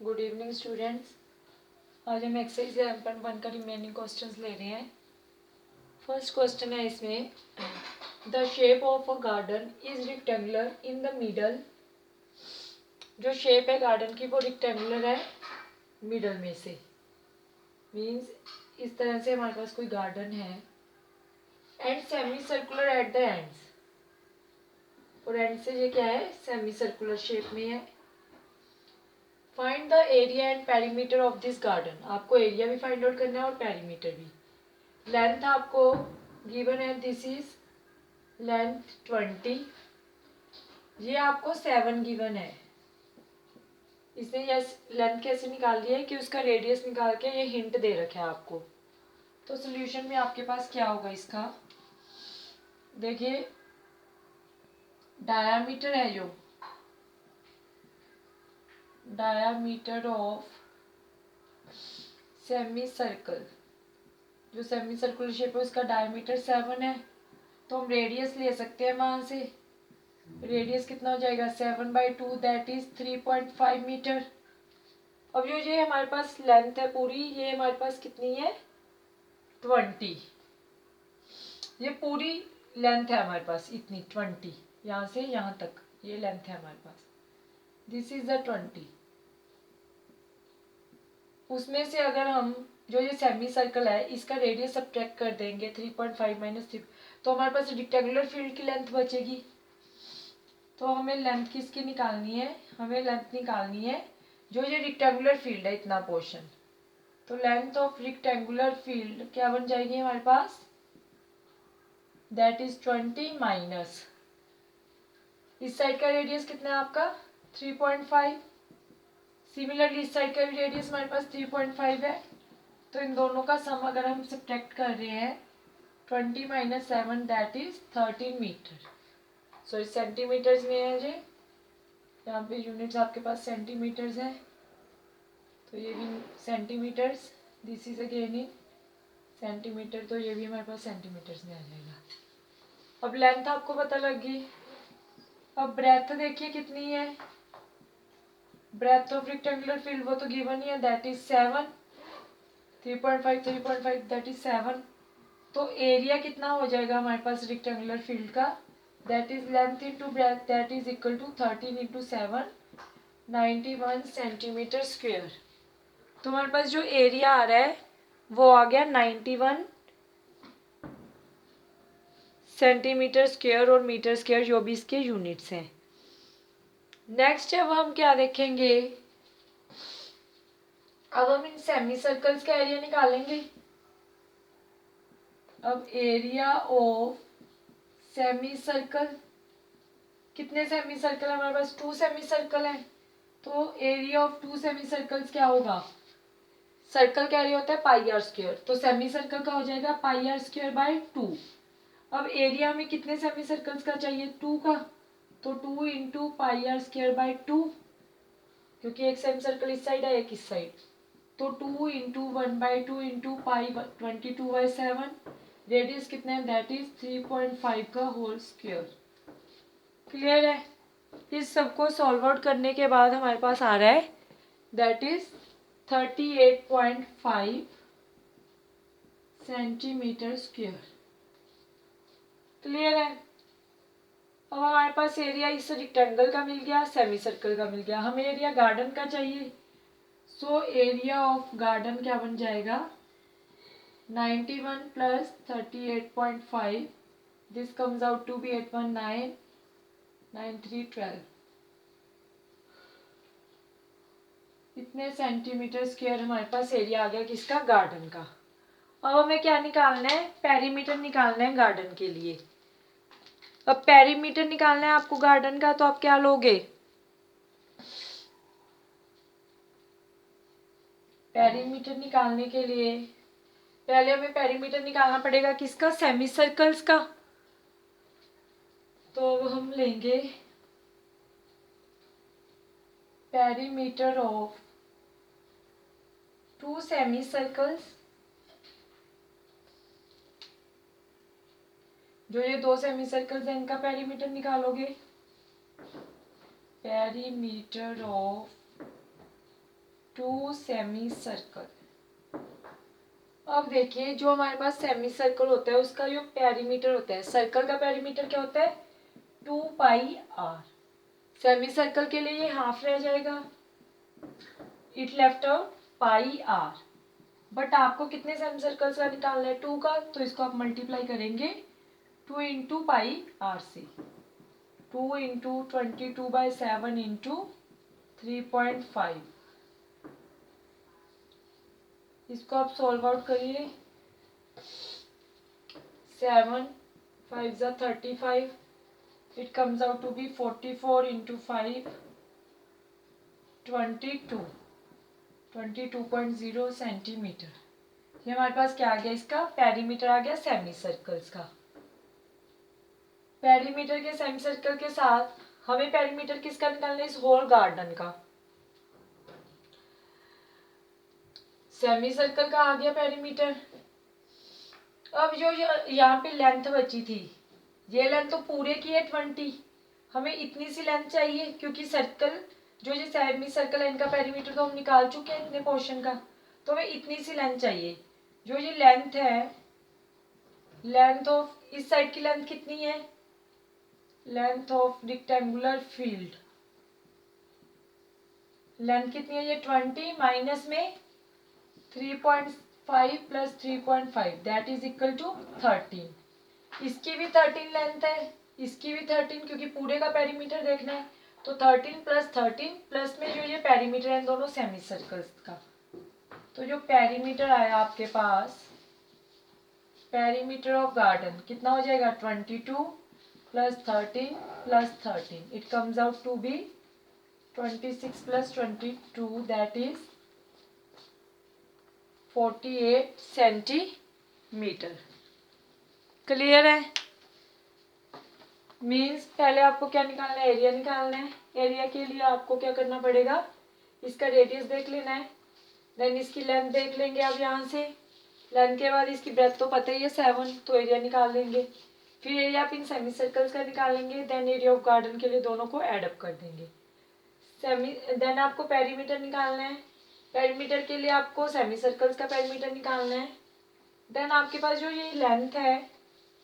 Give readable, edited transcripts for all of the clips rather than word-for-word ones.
Good evening students. आज हम exercise 11.1 का रिमेनिंग क्वेश्चंस ले रहे हैं। फर्स्ट क्वेश्चन है इसमें, the shape of a garden is rectangular in the middle. जो शेप है गार्डन की वो रेक्टेंगुलर है मिडल में से। मीन्स इस तरह से हमारे पास कोई गार्डन है and semi circular at the ends, और एंड से ये क्या है, सेमी सर्कुलर शेप में है। Find the area and perimeter of this garden. आपको एरिया भी फाइंड आउट करना है और पेरीमीटर भी। लेंथ आपको गिवन है, दिस इज लेंथ 20। ये आपको 7 गिवन है। इसने यस लेंथ कैसे निकाल दी है कि उसका रेडियस निकाल के ये हिंट दे रखा है आपको। तो सोल्यूशन में आपके पास क्या होगा इसका, देखिए डायामीटर है, जो डायामीटर ऑफ सेमी सर्कल, जो सेमी सर्कुलर शेप है उसका डायमीटर 7 है। तो हम रेडियस ले सकते हैं वहां से। रेडियस कितना हो जाएगा, 7/2, दैट इज 3.5 मीटर। अब जो ये हमारे पास लेंथ है पूरी, ये हमारे पास कितनी है, 20। ये पूरी लेंथ है हमारे पास इतनी 20, यहाँ से यहाँ तक ये लेंथ है हमारे पास। This is the 20। उसमें से अगर हम जो ये सेमी सर्कल है इसका रेडियस सब्ट्रैक्ट कर देंगे 3.5 - 3, तो हमारे पास रेक्टेंगुलर फील्ड की लेंथ बचेगी। तो हमें लेंथ किसकी निकालनी है, हमें लेंथ निकालनी है जो ये रेक्टेंगुलर फील्ड है इतना पोर्शन। तो लेंथ ऑफ रेक्टेंगुलर फील्ड क्या बन जाएगी हमारे पास, दैट इज 20 माइनस इस साइड का रेडियस कितना है आपका 3.5। सिमिलरली इस साइड का भी रेडियस हमारे पास 3.5 है। तो इन दोनों का सम अगर हम सब्ट्रैक्ट कर रहे हैं 20 - 7, that is 13 metre. Sorry centimetres में है ये, यहाँ पे यूनिट्स आपके पास सेंटीमीटर्स है, तो ये भी centimetres, this is again in centimetre, तो ये भी हमारे पास सेंटीमीटर्स में आ जाएगा। अब लेंथ आपको पता लग गई। अब ब्रेथ देखिए कितनी है, ब्रेथ ऑफ रेक्टेंगुलर फील्ड वो तो गिवन ही है, दैट इज 7। 3.5 that is 7। तो एरिया कितना हो जाएगा हमारे पास रेक्टेंगुलर फील्ड का, that is length into breadth, that is equal to 13 × 7, 91 centimetre square. तो हमारे पास जो एरिया आ रहा है वो आ गया 91 सेंटीमीटर स्क्वेयर, और मीटर स्क्वेयर जो भी इसके यूनिट्स हैं। नेक्स्ट अब हम क्या देखेंगे, अब हम इन सेमी सर्कल्स का एरिया निकालेंगे। अब एरिया ऑफ सेमी सर्कल, कितने सेमी सर्कल है हमारे पास, 2 सेमी सर्कल है। तो एरिया ऑफ 2 सेमी सर्कल्स क्या होगा, सर्कल का एरिया होता है πr², तो सेमी सर्कल का हो जाएगा πr²/2। अब एरिया में कितने सेमी सर्कल्स का चाहिए, 2 का, तो 2 × πr²/2, क्योंकि एक सेमी सर्कल इस साइड है एक इस साइड, तो 2 × 1/2 × पाई 22/7। रेडियस कितना है, दैट इज 3.5 का होल स्क्वायर। क्लियर है। इस सबको सॉल्व आउट करने के बाद हमारे पास आ रहा है that is 38.5 centimetre square. Clear है। अब हमारे पास एरिया इस रेक्टेंगल का मिल गया, सेमी सर्कल का मिल गया, हमें एरिया गार्डन का चाहिए। सो एरिया ऑफ गार्डन क्या बन जाएगा, 91 + 38.5, this comes out to be 819 93 12। इतने सेंटीमीटर स्क्वायर हमारे पास एरिया आ गया किसका, गार्डन का। अब हमें क्या निकालना है, पेरीमीटर निकालना है गार्डन के लिए। अब पेरीमीटर निकालना है आपको गार्डन का, तो आप क्या लोगे, पेरीमीटर निकालने के लिए पहले हमें पेरीमीटर निकालना पड़ेगा किसका, सेमी सर्कल्स का। तो अब हम लेंगे पेरीमीटर ऑफ 2 सेमी सर्कल्स। जो ये 2 सेमी सर्कल्स हैं इनका पेरीमीटर निकालोगे, पेरीमीटर ऑफ 2 सेमी सर्कल। अब देखिए जो हमारे पास सेमी सर्कल होता है उसका जो पेरीमीटर होता है, सर्कल का पेरीमीटर क्या होता है 2πr। सेमी सर्कल के लिए ये हाफ रह जाएगा, it left out πr। But आपको कितने सेमी सर्कल्स का निकालना है 2 का, तो इसको आप मल्टीप्लाई करेंगे 2 इंटू πr से, 2 इंटू 22/7 इंटू 3.5। इसको आप सॉल्व आउट करिए, 7 5 ज़ा 35, it comes out to be 44 into 5 22.0 centimetre. ये हमारे पास क्या आ गया, इसका पेरीमीटर आ गया सेमी सर्कल्स का। पेरीमीटर के सेमी सर्कल के साथ हमें पेरीमीटर किसका निकालना है, इस होल गार्डन का। सेमी सर्कल का आ गया पेरीमीटर। अब जो यहाँ पे लेंथ बची थी, ये लेंथ तो पूरे की है 20, हमें इतनी सी लेंथ चाहिए क्योंकि सर्कल जो ये सेमी सर्कल है इनका पेरीमीटर तो हम निकाल चुके हैं इतने पोर्शन का, तो हमें इतनी सी लेंथ चाहिए। जो ये लेंथ है, लेंथ ऑफ इस साइड की लेंथ कितनी है, length of rectangular field length कितनी है, ये 20 माइनस में 3.5 plus 3.5 that is equal to 13। इसकी भी 13 लेंथ है, इसकी भी 13, क्योंकि पूरे का पेरीमीटर देखना है, तो 13 प्लस 13 प्लस में जो ये पेरीमीटर है इन दोनों सेमी सर्कल्स का, तो जो पेरीमीटर आया आपके पास, पेरीमीटर ऑफ गार्डन कितना हो जाएगा 22 plus 13 plus 13, it comes out to be 26 plus 22 that is 48 centimetre. Clear है? मीन्स पहले आपको क्या निकालना है, एरिया निकालना है। एरिया के लिए आपको क्या करना पड़ेगा, इसका रेडियस देख लेना है, देन इसकी लेंथ देख लेंगे आप यहाँ से, लेंथ के बाद इसकी ब्रेथ तो पता ही है 7, तो एरिया निकाल लेंगे। फिर एरिया आप इन सेमी सर्कल्स का निकालेंगे, देन एरिया ऑफ गार्डन के लिए दोनों को एड अप कर देंगे। देन आपको पेरीमीटर निकालना है, पेरीमीटर के लिए आपको सेमी सर्कल्स का पेरीमीटर निकालना है। देन आपके पास जो ये लेंथ है,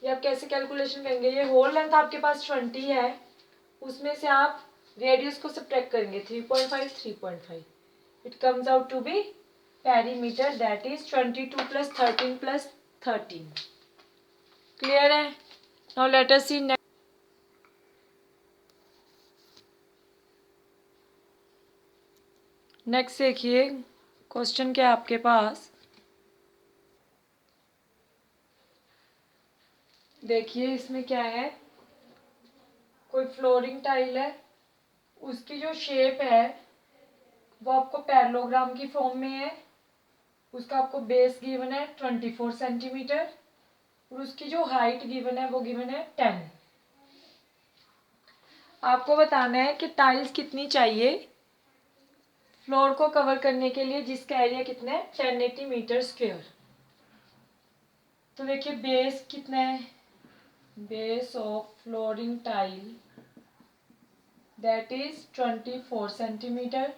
ये आप कैसे कैलकुलेशन करेंगे, ये होल लेंथ आपके पास 20 है, उसमें से आप रेडियस को सब्ट्रैक्ट करेंगे 3.5 3.5, it comes out to be perimeter that is 22 plus 13 plus 13। Clear है? Now let us see next. देखिए क्वेश्चन क्या है आपके पास, देखिए इसमें क्या है, कोई फ्लोरिंग टाइल है, उसकी जो शेप है वो आपको पैरेललोग्राम की फॉर्म में है, उसका आपको बेस गिवन है 24 सेंटीमीटर और उसकी जो हाइट गिवन है वो गिवन है 10। आपको बताना है कि टाइल्स कितनी चाहिए फ्लोर को कवर करने के लिए, जिसका एरिया कितना है 1080 मीटर स्क्वायर। तो देखिए बेस कितना है, base of flooring tile that is 24 centimetre,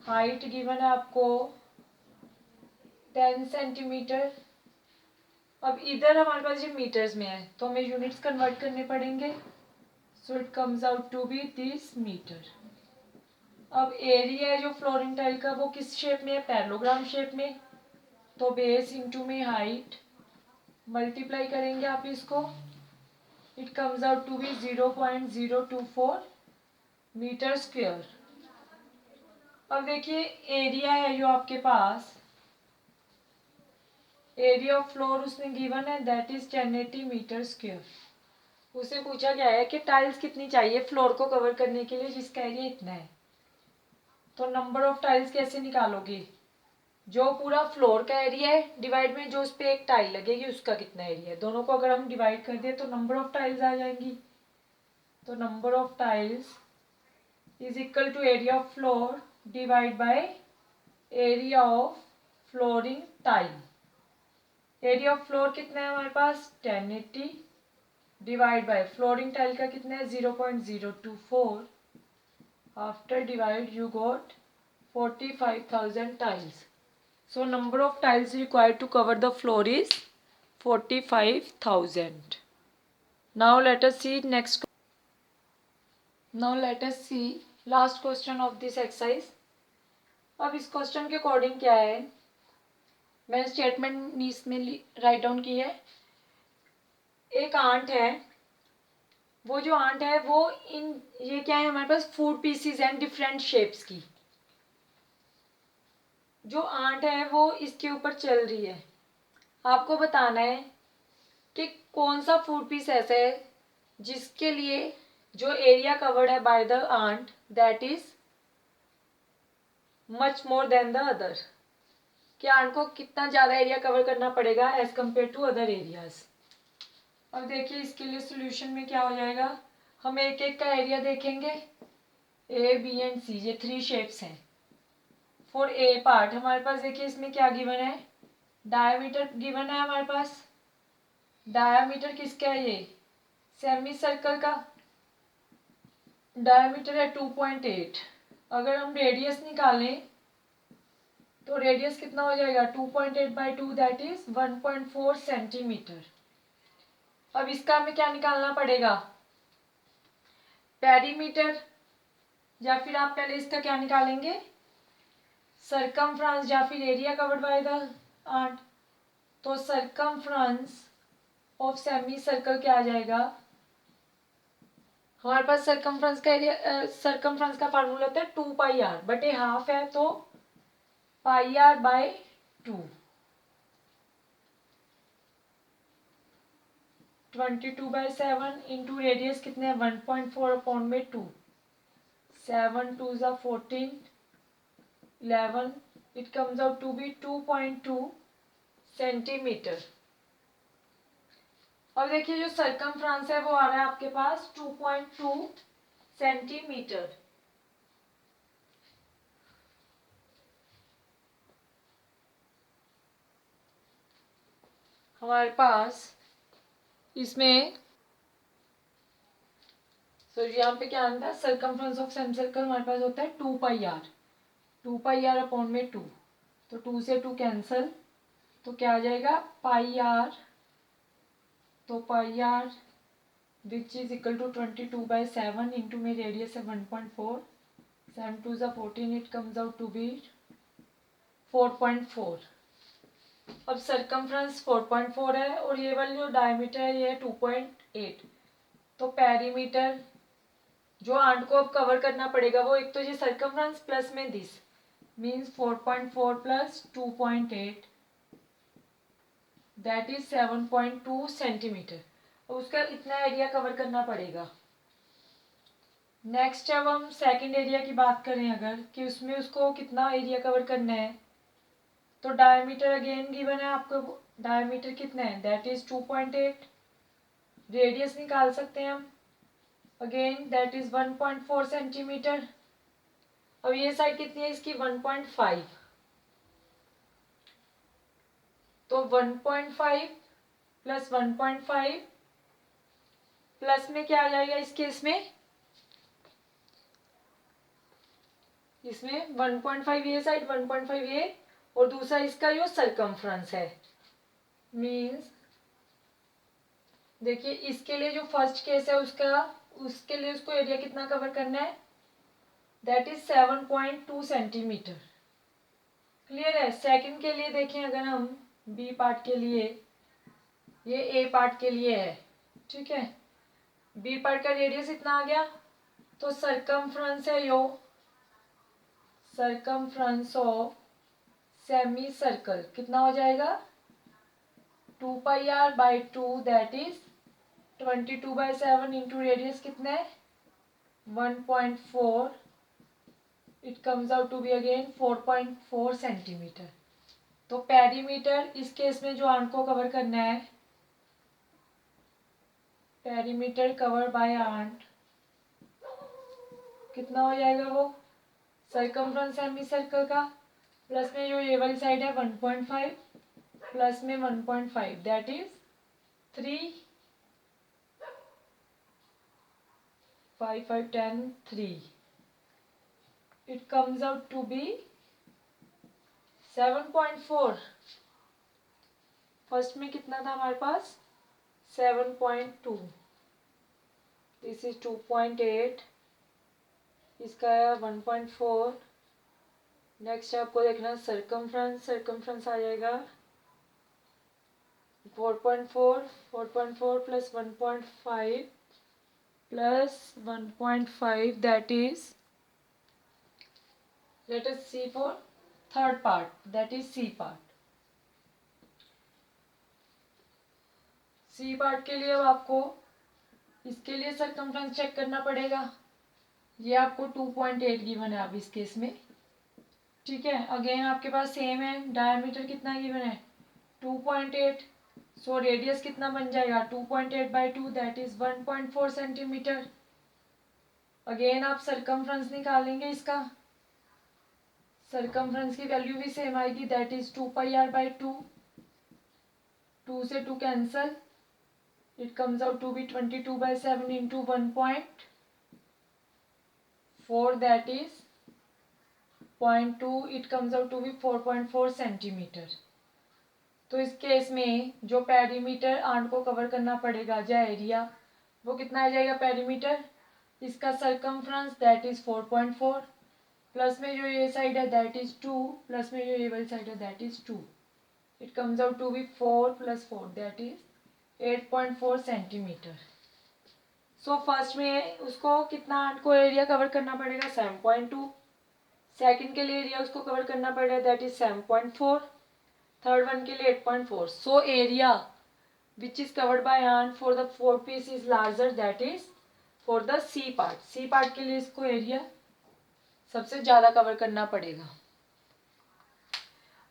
height given है आपको 10 सेंटीमीटर। अब इधर हमारे पास ये मीटर्स में है तो हमें यूनिट्स कन्वर्ट करने पड़ेंगे, so it comes out to be 30 metre. अब एरिया है जो फ्लोरिंग टाइल का वो किस शेप में है, पैरेललोग्राम शेप में, तो बेस इंटू में हाइट मल्टीप्लाई करेंगे आप इसको, it comes out to be 0.024 metre square. अब देखिए एरिया है जो आपके पास, एरिया ऑफ फ्लोर उसने गिवन है दैट इज 1080 मीटर स्क्वायर। उसे पूछा गया है कि टाइल्स कितनी चाहिए फ्लोर को कवर करने के लिए जिसका एरिया इतना है। तो नंबर ऑफ टाइल्स कैसे निकालोगे, जो पूरा फ्लोर का एरिया है डिवाइड में जो उस पर एक टाइल लगेगी उसका कितना एरिया है, दोनों को अगर हम डिवाइड कर दें तो नंबर ऑफ टाइल्स आ जाएंगी। तो number of tiles is equal to area of floor divide by area of flooring tile. Area of floor कितना है हमारे पास 1080 डिवाइड बाय फ्लोरिंग टाइल का कितना है 0.024, after divide you got 45,000 tiles. So number of tiles required to cover the floor is 45,000. Now let us see next. Now let us see last question of this exercise. अब इस question के according क्या है, मैंने statement इसमें write down की है. एक आंट है, वो जो आंट है वो ये क्या है हमारे पास food pieces and different shapes की. जो आंट है वो इसके ऊपर चल रही है. आपको बताना है कि कौन सा फूड पीस ऐसा है जिसके लिए जो एरिया कवर्ड है by the ant that is much more than the other. कि आंट को कितना ज़्यादा एरिया कवर करना पड़ेगा as compared to other areas. अब देखिए इसके लिए सोल्यूशन में क्या हो जाएगा, हम एक एक का एरिया देखेंगे. ए बी एंड सी ये 3 शेप्स हैं. फॉर ए पार्ट हमारे पास देखिए इसमें क्या गिवन है, डायामीटर गिवन है हमारे पास. डायामीटर किसका है, ये सेमी सर्कल का डायामीटर है 2.8. अगर हम रेडियस निकालें तो रेडियस कितना हो जाएगा 2.8/2 दैट इज 1.4 सेंटीमीटर. अब इसका हमें क्या निकालना पड़ेगा, पेरीमीटर, या फिर आप पहले इसका क्या निकालेंगे, सरकमफ्रेंस या फिर area covered by the ant. तो सरकमफ्रेंस ऑफ सेमी सर्कल क्या आ जाएगा, हमारे पास सरकमफ्रेंस का एरिया सरकमफ्रेंस का फार्मूला होता है 2πr, बट ये हाफ है तो πr/2. 22/7 इंटू रेडियस कितने हैं 1.4/2. 7 2 ज़ा 14 11 it comes out to be 2.2 centimetre. अब देखिए जो सरकमफ्रेंस है वो आ रहा है आपके पास 2.2 सेंटीमीटर. हमारे पास इसमें यहाँ पे क्या आता है, सरकमफ्रेंस ऑफ सेमी सर्कल हमारे पास होता है 2πr. 2πr/2. तो 2 से 2 कैंसल, तो क्या आ जाएगा πr. तो πr which is equal to 22/7 into में रेडियस है 1.4. 7 2 ज़ा 14 it comes out to be 4.4. अब सरकमफ्रेंस 4.4 है और ये वाली जो डायमीटर है ये है 2.8. तो पेरीमीटर जो आंट को अब कवर करना पड़ेगा वो एक तो ये सरकमफ्रेंस प्लस में this means 4.4 plus 2.8 that is 7.2 centimetre. उसका इतना एरिया कवर करना पड़ेगा. नेक्स्ट जब हम सेकंड एरिया की बात करें अगर कि उसमें उसको कितना एरिया कवर करना है, तो डायमीटर अगेन गिवन है आपको, डायमीटर कितना है दैट इज 2.8. रेडियस निकाल सकते हैं हम अगेन दैट इज 1.4 सेंटीमीटर. अब ये साइड कितनी है इसकी 1.5. तो 1.5 प्लस 1.5 प्लस में क्या आ जाएगा इस केस में, इसमें 1.5 ये साइड 1.5 ये और दूसरा इसका जो सरकमफ्रेंस है. मीन्स देखिए इसके लिए जो फर्स्ट केस है उसके लिए उसको एरिया कितना कवर करना है दैट इज 7.2 सेंटीमीटर. क्लियर है. सेकंड के लिए देखें अगर हम बी पार्ट के लिए, ये ए पार्ट के लिए है, ठीक है. बी पार्ट का रेडियस इतना आ गया, तो सरकमफ्रेंस है यो सरकमफ्रेंस ऑफ सेमी सर्कल कितना हो जाएगा 2πr/2 that is 22/7 into radius कितना है 1.4. It comes out to be again 4.4 centimetre. तो पेरीमीटर इस केस में जो आंट को कवर करना है, पेरीमीटर कवर बाय आंट कितना हो जाएगा वो सरकमफ्रेंस सेमी सर्कल का प्लस में जो ये वाली साइड है 1.5 प्लस में 1.5 that is 3 5 5 10 3. It comes out to be 7.4। First में कितना था हमारे पास 7.2, दिस इज 2.8, इसका है 1.4। नेक्स्ट आपको देखना सरकमफ्रेंस, सरकमफ्रेंस आ जाएगा 4.4, 4.4 plus 1.5 plus 1.5, that is, let us see for third part, that is C part. C part के लिए अब आपको इसके लिए सरकमफ्रेंस चेक करना पड़ेगा। ये आपको 2.8 गिवन है अब इस केस में, ठीक है। अगेन आपके पास सेम है, डायमीटर कितना गिवन है 2.8, सो रेडियस कितना बन जाएगा 2.8/2, दैट इज 1.4 सेंटीमीटर। अगेन आप सरकमफ्रेंस निकालेंगे, इसका सरकमफ्रेंस की वैल्यू भी सेम आएगी, दैट इज 2πr/2, 2 से 2 cancel, it comes out to be 22/7 into 1.4, that is 0.2, it comes out to be 4.4 centimetre. तो इस केस में जो पेरीमीटर आर्ट को कवर करना पड़ेगा जो एरिया, वो कितना आ जाएगा पेरीमीटर, इसका सरकमफ्रेंस दैट इज 4.4, प्लस में जो ये साइड है दैट इज 2, प्लस में जो ये वाली साइड है that is 2, it comes out to be 4 + 4 that is 8.4 centimetre. So first में उसको कितना आर्ट को एरिया कवर करना पड़ेगा 7.2, सेकंड के लिए एरिया उसको कवर करना पड़ेगा दैट इज 7.4, थर्ड वन के लिए 8.4। So area which is covered by ant for the 4 piece is larger, that is for the C part. C part के लिए इसको एरिया सबसे ज़्यादा कवर करना पड़ेगा।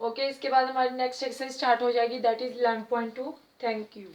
ओके, इसके बाद हमारी नेक्स्ट एक्सरसाइज स्टार्ट हो जाएगी, दैट इज 11.2। Thank you.